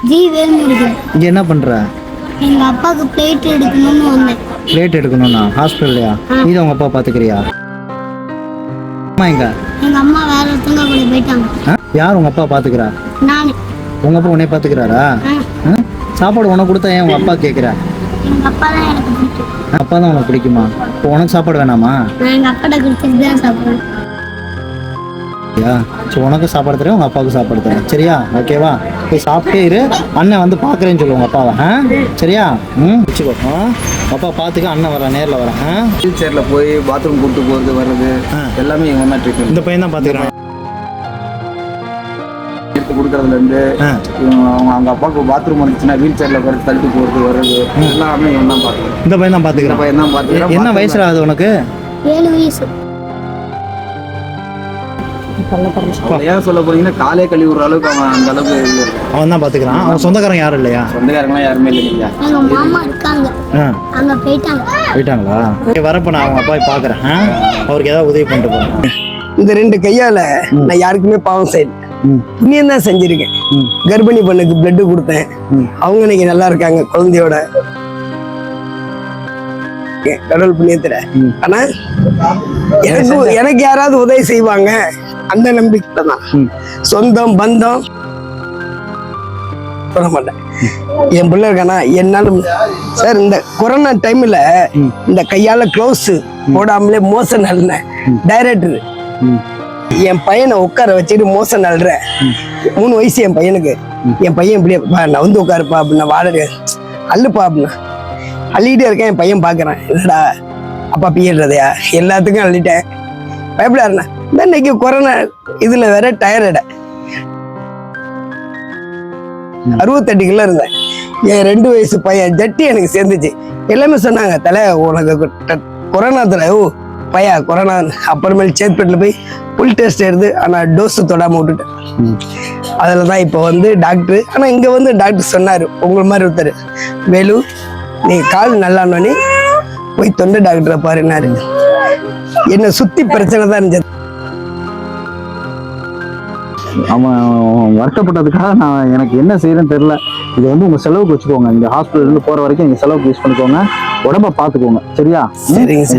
G Velmurugan. இங்க என்ன பண்ற? எங்க அப்பாவுக்கு பிளேட் எடுக்கணும்னு வந்தேன். பிளேட் எடுக்கணும்னா ஹாஸ்பிட்டல்லையா? நீ தான் உங்க அப்பா பாத்துக்கிறியா? அம்மா எங்க? எங்க அம்மா வேற ஒருத்தங்க கூட போயிட்டாங்க. யார் உங்க அப்பா பாத்துக்கிறா? நான். உங்க அப்பா உன்னை பாத்துக்கிறாரா? சாப்பாடு உனக்கு கொடுத்தா ஏன் உங்க அப்பா கேட்குற? எங்க அப்பா தான் எனக்கு பிடிக்கும். அப்பா தான் உனக்கு பிடிக்குமா? இப்போ உனக்கு சாப்பாடு வேணாமா? நான் எங்க அப்பாட்ட கொடுத்துட்டு தான் சாப்பிடுவேன். சரி, உனக்கு சாப்பாடு தரேன், உங்க அப்பாவுக்கு சாப்பாடு தரேன். சரியா? ஓகேவா? போய் சாப்பிட்டே இரு. அண்ணன் வந்து பாக்குறேன்னு சொல்லு உங்க அப்பாவை. சரியா? வச்சுக்கோ. அப்பா பாத்துக்க. அண்ணன் வரேன், நேரில் வரேன். வீல் சேர்ல போய் பாத்ரூம் கூப்பிட்டு போகிறது வர்றது எல்லாமே இவங்க தான் ட்ரீட்மெண்ட். இந்த பையன் தான் பாத்துக்கிறான். எடுத்து கொடுக்கறதுலேருந்து அவங்க அப்பாவுக்கு பாத்ரூம் வந்துச்சுன்னா வீல் சேர்ல போகிறது தள்ளிட்டு போகிறது வர்றது எல்லாமே இவன் தான் பார்த்துக்கிறேன். இந்த பையன் தான் பாத்துக்கிறான். பையன் தான் பார்த்துக்கிறேன். என்ன வயசுல ஆகுது உனக்கு? 7 வயசு. ஏன் சொல்ல போறீங்கன்னா காலே கழுவி விடுற அளவுக்கு அவன் அந்த அளவுக்கு அவன் தான் பாத்துக்கிறான். அவன் சொந்தக்காரங்க யாரும் இல்லையா? சொந்தக்காரங்களாம் யாருமே இல்லைங்க. எங்க மாமா இருக்காங்க, அங்க போயிட்டாங்களா? வரப்ப நான் அவங்க அப்பாவை பாக்குறேன். அவருக்கு ஏதாவது உதவி பண்ணிட்டு போறேன். இந்த 2 கையால நான் யாருக்குமே பாவம் செய்யல, புண்ணியம் தான் செஞ்சிருக்கேன். கர்ப்பிணி பொண்ணுக்கு பிளட் கொடுத்தேன். அவங்க இன்னைக்கு நல்லா இருக்காங்க குழந்தையோட, கடவுள் புண்ணியத்துல. ஆனா எனக்கு யாராவது உதவி செய்வாங்க அந்த நம்பிக்கை தான். சொந்தம் பந்தம் சொல்ல மாட்டேன். என் பிள்ளை இருக்கானா என்னாலும் சார். இந்த கொரோனா டைம்ல இந்த கையால க்ளவுஸ் போடாமலே மோசம் நல்றேன். டைரக்டர் என் பையனை உட்கார வச்சுட்டு மோசம் நல்றேன். 3 வயசு என் பையனுக்கு. என் பையன் இப்படியே நான் வந்து உட்காருப்பா அப்படின்னா, வாடகை அள்ளுப்பா அப்படின்னா அள்ளிக்கிட்டே இருக்கேன். என் பையன் பாக்குறான், என்னடா அப்பா பீடுறதையா? எல்லாத்துக்கும் அள்ளிட்டேன். பயப்படாருண்ணா. இன்னைக்கு கொரோனா இதுல வேற டயர்ட 68 கிலோ இருந்தேன். என் 2 வயசு பையன் ஜட்டி எனக்கு சேர்ந்துச்சு. எல்லாமே சொன்னாங்க, தலை உனக்கு கொரோனா தலை. பையா கொரோனா. அப்புறமேல் சேத்பேட்டில் போய் ஃபுல் டெஸ்ட் எடுத்து ஆனா டோஸ் தொடாம விட்டுட்டேன். அதுலதான் இப்போ வந்து டாக்டர். ஆனா இங்க வந்து டாக்டர் சொன்னாரு, உங்களை மாதிரி ஒருத்தர், வேலு நீ கால் நல்லானோனே போய் தொண்டை டாக்டரை பாருன்னாரு. என்னை சுத்தி பிரச்சனை தான் இருந்துச்சு. அவன் வருத்தப்பட்டதுக்காக எனக்கு என்ன செய்யறேன்னு தெரியல. இது வந்து உங்க செலவுக்கு வச்சுக்கோங்க. இந்த ஹாஸ்பிட்டல் இருந்து போற வரைக்கும் நீங்க செலவுக்கு யூஸ் பண்ணிக்கோங்க. உடம்ப பாத்துக்கோங்க. சரியா?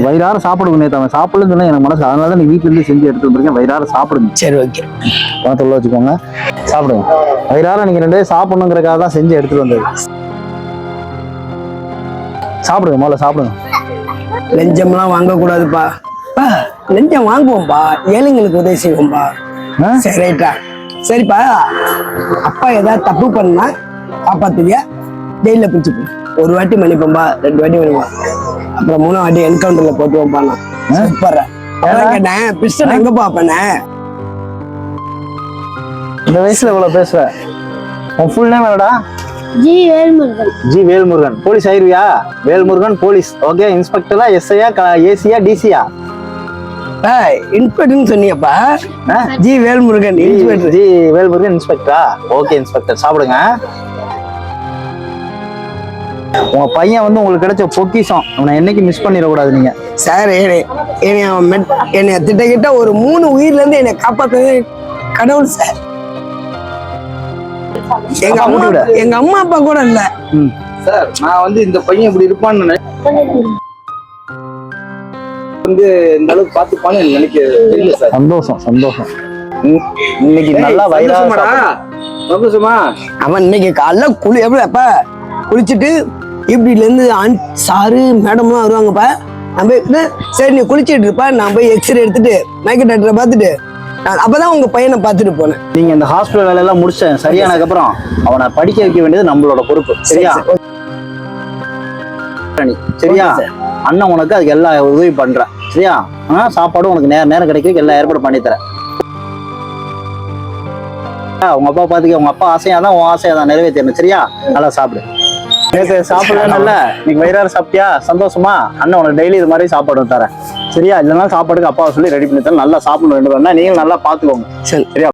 வயிறார சாப்பிடுங்க. நேற்று அவன் சாப்பிடலன்னு சொன்னா எனக்கு மனசு. அதனால நீ வீட்டுல இருந்து செஞ்சு எடுத்துட்டு வந்துருக்கேன். வயிறார சாப்பிடுங்க. சரி, ஓகே. பணத்தை உள்ள வச்சுக்கோங்க, சாப்பிடுங்க. வயிறார நீங்க 2 பேரும் சாப்பிடணுங்கிறக்காக தான் செஞ்சு எடுத்துட்டு வந்தது. சாப்பிடுங்க, முதல்ல சாப்பிடுங்க. லஞ்சம்லாம் வாங்க கூடாதுப்பா. லஞ்சம் வாங்குவோம்பா, ஏழைங்களுக்கு உதவி செய்வோம்பா. சரி, ரைட்டா? சரிப்பா. அப்பா ஏதாவது தப்பு பண்ணா காப்பாத்துவியா? ஜெயில பிடிச்சி போ. 1 வாட்டி மன்னிப்போம்பா, 2 வாட்டி மன்னிப்போம், அப்புறம் 3ஆம் வாட்டி என்கவுண்டர்ல போட்டுவோம்பா. நான் சூப்பர். அதான் கேட்டேன், பிஸ்டன் எங்க பாப்பேனே? இந்த வயசுல இவ்வளவு பேசுற. உன் ஃபுல் நேம் என்னடா? G Velmurugan. G Velmurugan. Police ஆயிருவியா? வேல்முருகன் போலீஸ். ஓகே. இன்ஸ்பெக்டரா, எஸ்ஐயா, ஏசியா, டிசியா? இன்ஸ்பெக்டர்னு சொன்னீங்கப்பா. G Velmurugan inspector. G Velmurugan இன்ஸ்பெக்டரா? ஓகே இன்ஸ்பெக்டர், சாப்பிடுங்க. உங்க பையன் வந்து உங்களுக்கு கிடைச்ச பொக்கிஷம். அவனை என்னைக்கு மிஸ் பண்ணிடக்கூடாது நீங்க. சார், என்னை திட்டக்கிட்ட ஒரு 3 உயிர்ல இருந்து என்னை காப்பாத்துறது கடவுள் சார். எங்க அம்மா அப்பா கூட இல்ல சார். நான் வந்து இந்த பையன் இப்படி இருப்பான்னு வந்து இந்த அளவுக்கு பார்த்துப்பான்னு எனக்கு தெரியல சார். சந்தோஷம் சந்தோஷம். இன்னைக்கு நல்லா சந்தோஷமா. அவன் இன்னைக்கு காலைல எப்படிப்பா குளிச்சுட்டு இப்படில இருந்து சாரு மேடம்லாம் வருவாங்கப்பா. நம்ம சரி நீ குளிச்சுட்டு இருப்பா, நான் போய் எக்ஸ்ரே எடுத்துட்டு மைக்கேல் டாக்டரை பார்த்துட்டு அப்பதான் உங்க பையனை பார்த்துட்டு போனேன். நீங்க இந்த ஹாஸ்பிட்டல் வேலை எல்லாம் முடிச்சேன் சரியானதுக்கு அப்புறம் அவனை படிக்க வைக்க வேண்டியது நம்மளோட பொறுப்பு. சரியா? சரியா? அண்ணன் உனக்கு அதுக்கு எல்லா உதவி பண்றேன். சரியா? சாப்பாடும் உனக்கு நேரம் கிடைக்க எல்லா ஏற்பாடு பண்ணி தரேன். உங்க அப்பா பாத்துக்க. உங்க அப்பா ஆசையாதான் உன் ஆசையாதான் நிறைவேற்றணும். சரியா? நல்லா சாப்பிடு. சாப்பிடல நீங்க வயிறார சாப்பிட்டியா? சந்தோஷமா? அண்ணன் உனக்கு டெய்லி இது மாதிரி சாப்பாடு தரேன். சரியா? இல்லைன்னா சாப்பாடுக்கு அப்பாவை சொல்லி ரெடி பண்ணி தரேன். நல்லா சாப்பிடணும். 2 பேரும் நீங்களும் நல்லா பாத்துக்கோங்க. சரியா?